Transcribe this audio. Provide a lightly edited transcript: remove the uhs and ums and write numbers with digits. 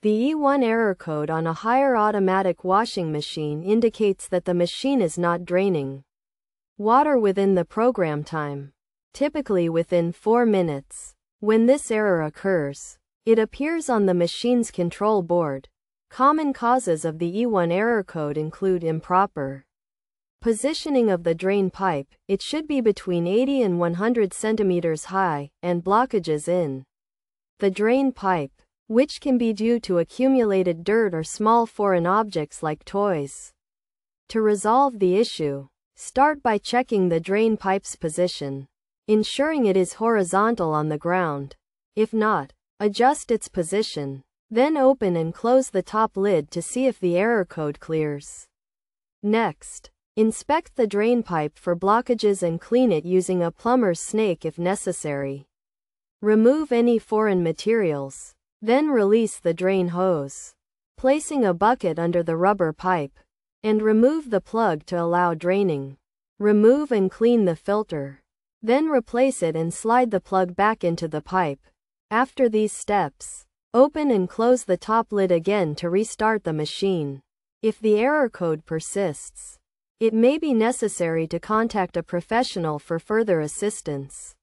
The E1 error code on a higher automatic washing machine indicates that the machine is not draining water within the program time, typically within 4 minutes. When this error occurs, it appears on the machine's control board. Common causes of the E1 error code include improper positioning of the drain pipe. It should be between 80 and 100 centimeters high, and blockages in the drain pipe, which can be due to accumulated dirt or small foreign objects like toys. To resolve the issue, start by checking the drain pipe's position, ensuring it is horizontal on the ground. If not, adjust its position. Then open and close the top lid to see if the error code clears. Next, inspect the drain pipe for blockages and clean it using a plumber's snake if necessary. Remove any foreign materials. Then release the drain hose, placing a bucket under the rubber pipe, and remove the plug to allow draining. Remove and clean the filter. Then replace it and slide the plug back into the pipe. After these steps, open and close the top lid again to restart the machine. If the error code persists, it may be necessary to contact a professional for further assistance.